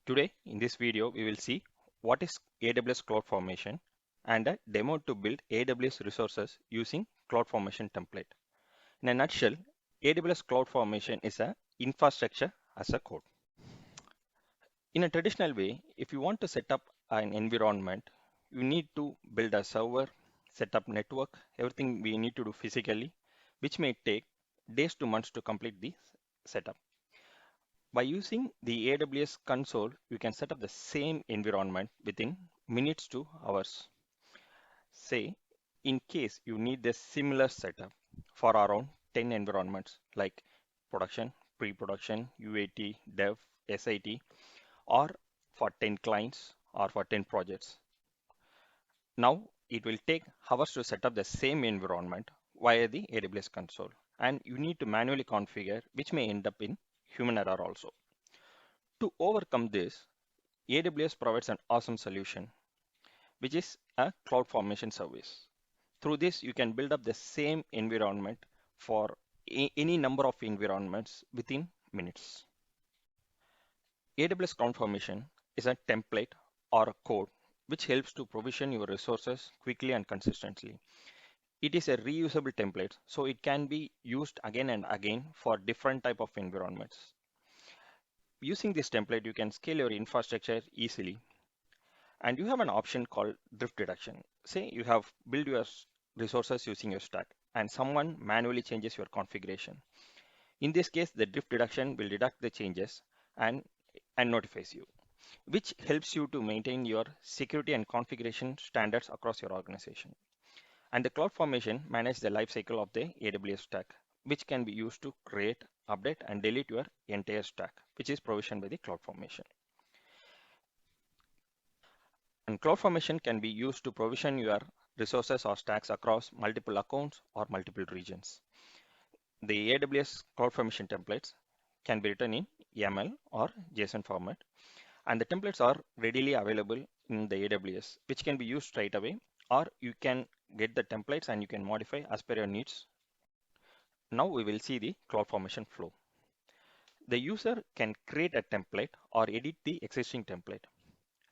Today, in this video, we will see what is AWS CloudFormation and a demo to build AWS resources using CloudFormation template. In a nutshell, AWS CloudFormation is a infrastructure as a code. In a traditional way, if you want to set up an environment, you need to build a server, set up network, everything we need to do physically, which may take days to months to complete the setup. By using the AWS console, you can set up the same environment within minutes to hours. Say, in case you need a similar setup for around 10 environments like production, pre-production, UAT, dev, SIT, or for 10 clients or for 10 projects. Now, it will take hours to set up the same environment via the AWS console, and you need to manually configure, which may end up in human error also. To overcome this, AWS provides an awesome solution, which is a CloudFormation service. Through this, you can build up the same environment for any number of environments within minutes. AWS CloudFormation is a template or a code which helps to provision your resources quickly and consistently. It is a reusable template, so it can be used again and again for different type of environments. Using this template, you can scale your infrastructure easily. And you have an option called drift deduction. Say you have built your resources using your stack and someone manually changes your configuration. In this case, the drift deduction will deduct the changes and, and notifies you, which helps you to maintain your security and configuration standards across your organization. And the CloudFormation manages the lifecycle of the AWS stack, which can be used to create, update, and delete your entire stack, which is provisioned by the CloudFormation. And CloudFormation can be used to provision your resources or stacks across multiple accounts or multiple regions. The AWS CloudFormation templates can be written in YAML or JSON format, and the templates are readily available in the AWS, which can be used straight away, or you can get the templates and you can modify as per your needs. Now we will see the CloudFormation flow. The user can create a template or edit the existing template.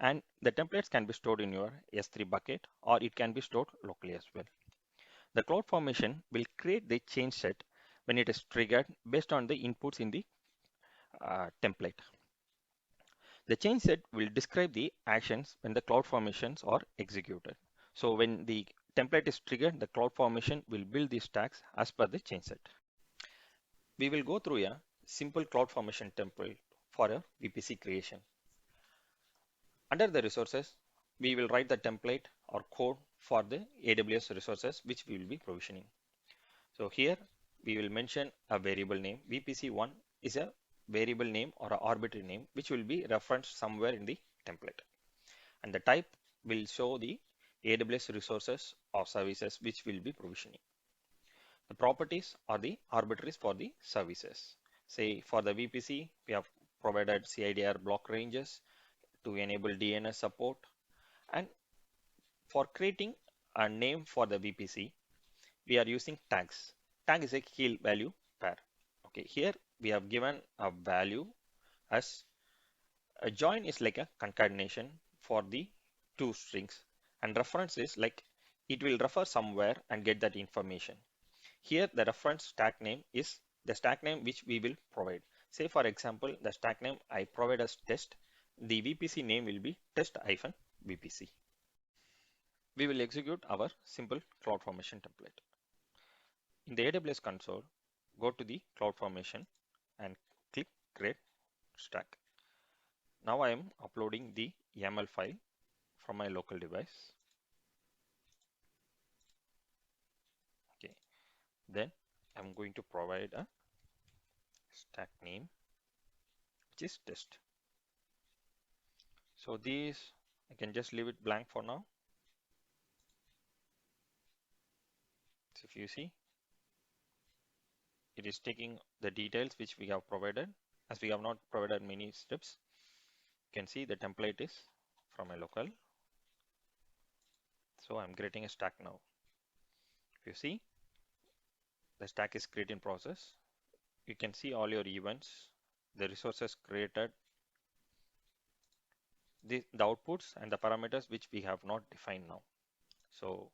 And the templates can be stored in your S3 bucket or it can be stored locally as well. The CloudFormation will create the change set when it is triggered based on the inputs in the template. The change set will describe the actions when the CloudFormations are executed. So when the template is triggered, the CloudFormation will build the stacks as per the change set. We will go through a simple CloudFormation template for a VPC creation. Under the resources, we will write the template or code for the AWS resources which we will be provisioning. So here we will mention a variable name. VPC1 is a variable name or an arbitrary name which will be referenced somewhere in the template. And the type will show the AWS resources or services which will be provisioning. The properties are the arbitraries for the services. Say for the VPC, we have provided CIDR block ranges to enable DNS support. And for creating a name for the VPC, we are using tags. Tag is a key value pair. Okay, here we have given a value as a join is like a concatenation for the two strings, and reference is like it will refer somewhere and get that information. Here the reference stack name is the stack name which we will provide. Say for example, the stack name I provide as test, the VPC name will be test-VPC. We will execute our simple CloudFormation template. In the AWS console, go to the CloudFormation and click Create Stack. Now I am uploading the YAML file from my local device. Okay, then I'm going to provide a stack name which is test. So these I can just leave it blank for now. So if you see, it is taking the details which we have provided. As we have not provided many steps, you can see the template is from a local. So I'm creating a stack now. If you see, the stack is creating process. You can see all your events, the resources created, the outputs and the parameters which we have not defined now. So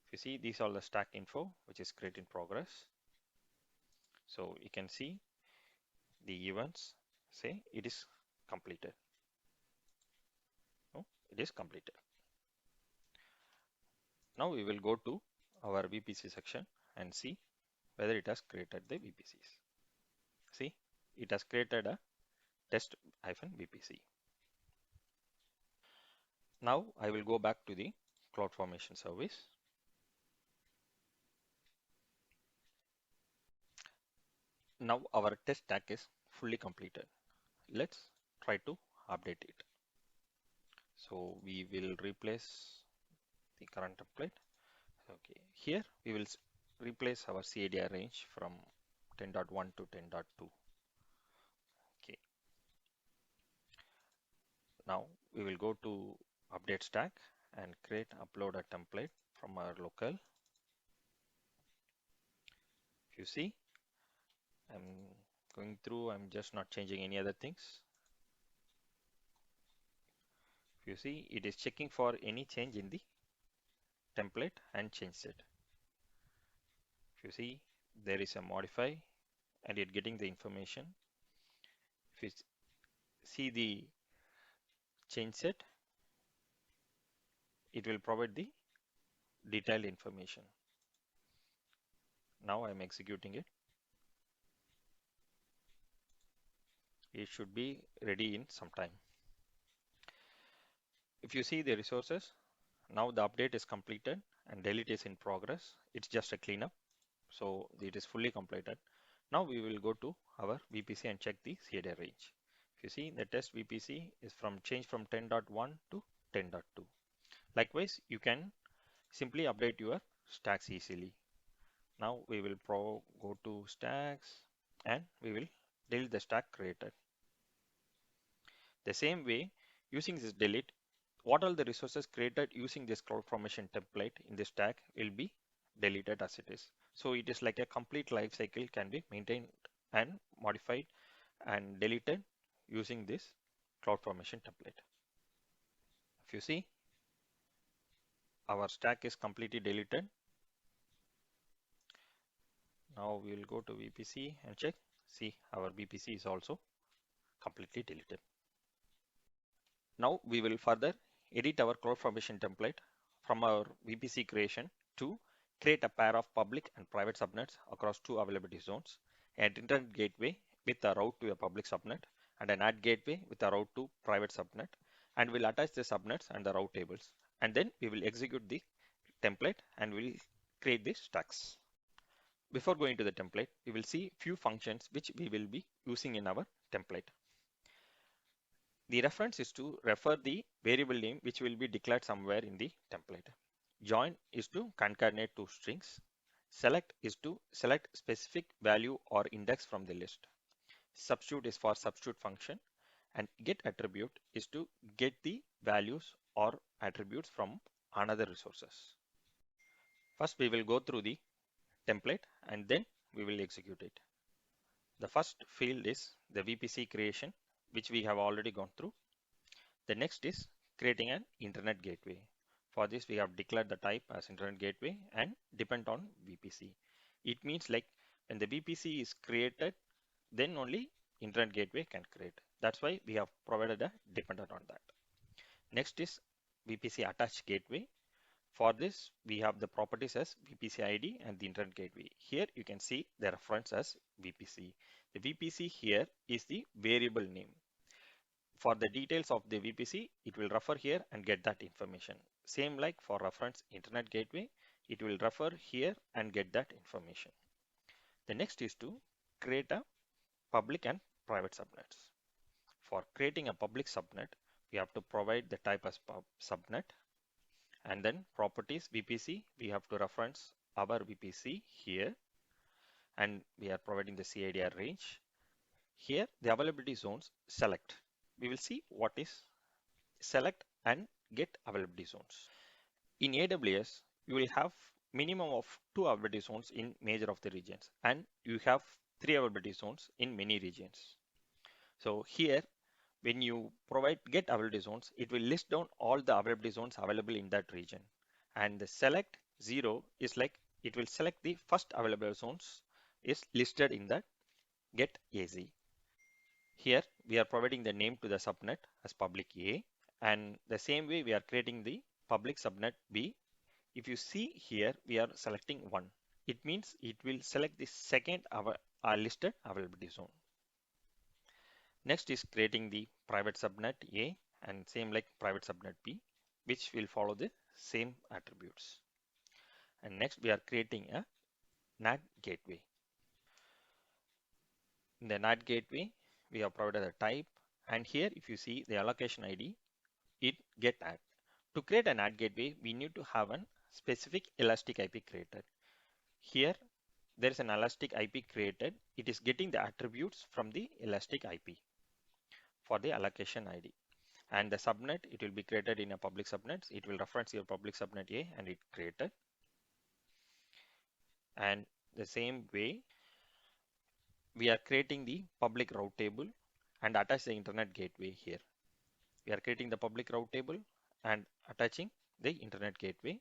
if you see, these are the stack info which is create in progress. So you can see the events say it is completed. No, it is completed. Now we will go to our VPC section and see whether it has created the VPCs. See, it has created a test-VPC. Now I will go back to the CloudFormation service. Now our test stack is fully completed. Let's try to update it. So we will replace the current template. Okay, here we will replace our CADR range from 10.1 to 10.2. Okay, now we will go to update stack and create upload a template from our local. If you see, I'm going through, I'm just not changing any other things. If you see, it is checking for any change in the template and change it. If you see, there is a modify and it getting the information. If you see the change set, it will provide the detailed information. Now I'm executing it. It should be ready in some time. If you see the resources, now the update is completed and delete is in progress. It's just a cleanup. So it is fully completed. Now we will go to our VPC and check the CADR range. If you see, the test VPC is from change from 10.1 to 10.2. Likewise, you can simply update your stacks easily. Now we will go to stacks and we will delete the stack created. The same way, using this delete, what all the resources created using this CloudFormation template in the stack will be deleted as it is. So it is like a complete life cycle can be maintained and modified and deleted using this CloudFormation template. If you see, our stack is completely deleted. Now we will go to VPC and check. See, our VPC is also completely deleted. Now we will further edit our CloudFormation template from our VPC creation to create a pair of public and private subnets across two availability zones, an internet gateway with a route to a public subnet and an AD gateway with a route to private subnet, and we'll attach the subnets and the route tables, and then we will execute the template and we'll create the stacks. Before going to the template, we will see few functions which we will be using in our template. The reference is to refer the variable name which will be declared somewhere in the template. Join is to concatenate two strings. Select is to select specific value or index from the list. Substitute is for substitute function, and get attribute is to get the values or attributes from another resources. First we will go through the template and then we will execute it. The first field is the VPC creation, which we have already gone through. The next is creating an internet gateway. For this, we have declared the type as internet gateway and depend on VPC. It means like when the VPC is created, then only internet gateway can create. That's why we have provided a dependent on that. Next is VPC attached gateway. For this, we have the properties as VPC ID and the internet gateway. Here you can see the reference as VPC. The VPC here is the variable name. For the details of the VPC, it will refer here and get that information. Same like for reference internet gateway, it will refer here and get that information. The next is to create a public and private subnets. For creating a public subnet, we have to provide the type as subnet, and then properties VPC, we have to reference our VPC here, and we are providing the CADR range. Here, the availability zones select. We will see what is select and get availability zones. In AWS, you will have minimum of 2 availability zones in major of the regions, and you have 3 availability zones in many regions. So here When you provide get availability zones, it will list down all the availability zones available in that region. And the select 0 is like it will select the first available zones is listed in the get AZ. Here we are providing the name to the subnet as public A, and the same way we are creating the public subnet B. If you see here, we are selecting 1. It means it will select the second listed availability zone. Next is creating the private subnet A and same like private subnet B, which will follow the same attributes. And next we are creating a NAT gateway. In the NAT gateway, we have provided a type, and here if you see the allocation ID, it get add. To create an NAT gateway, we need to have a specific elastic IP created. Here there is an elastic IP created. It is getting the attributes from the elastic IP for the allocation ID. And the subnet, it will be created in a public subnet. It will reference your public subnet A and it created. And the same way, we are creating the public route table and attach the internet gateway here. We are creating the public route table and attaching the internet gateway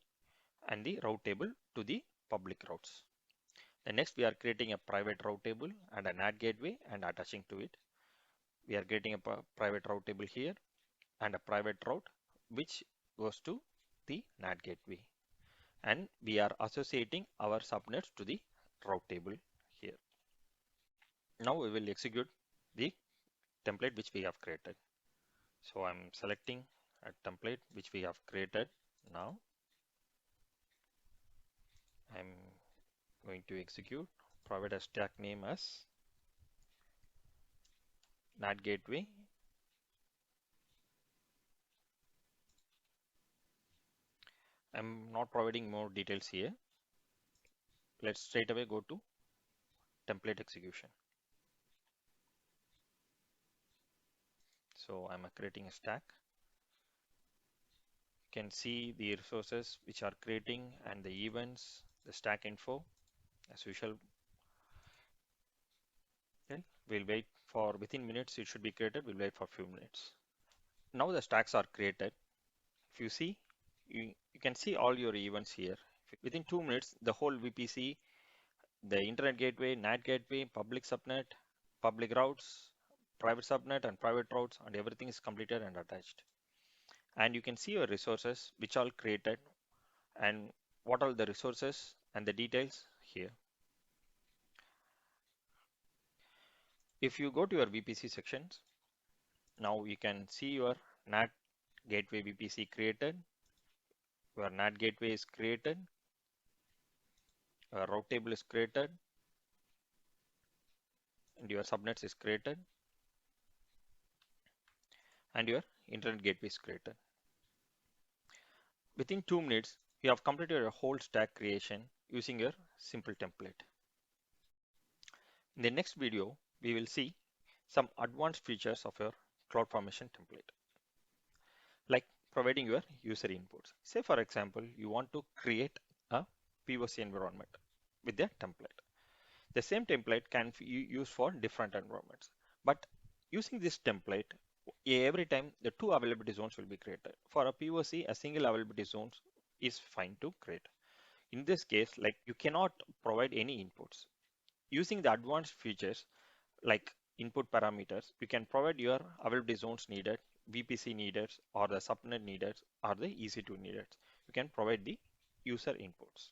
and the route table to the public routes. And next we are creating a private route table and a NAT gateway and attaching to it. We are creating a private route table here and a private route which goes to the NAT gateway. And we are associating our subnets to the route table here. Now we will execute the template which we have created. So I'm selecting a template which we have created now. I'm going to execute, provide a stack name as NAT gateway. I'm not providing more details here. Let's straight away go to template execution. So I'm creating a stack. You can see the resources which are creating and the events, the stack info as usual. Okay. We'll wait for within minutes it should be created. We'll wait for a few minutes. Now the stacks are created. If you see, you can see all your events here. Within 2 minutes, the whole VPC, the internet gateway, NAT gateway, public subnet, public routes, private subnet and private routes, and everything is completed and attached. And you can see your resources which all created and what are the resources and the details here. If you go to your VPC sections, now you can see your NAT gateway VPC created, your NAT gateway is created, your route table is created, and your subnets is created, and your internet gateway is created. Within 2 minutes, you have completed your whole stack creation using your simple template. In the next video, we will see some advanced features of your CloudFormation template, like providing your user inputs. Say for example, you want to create a POC environment with a template. The same template can be used for different environments, but using this template, every time the 2 availability zones will be created. For a POC, a single availability zone is fine to create. In this case, like you cannot provide any inputs. Using the advanced features like input parameters, you can provide your availability zones needed, VPC needed, or the subnet needed, or the EC2 needed. You can provide the user inputs.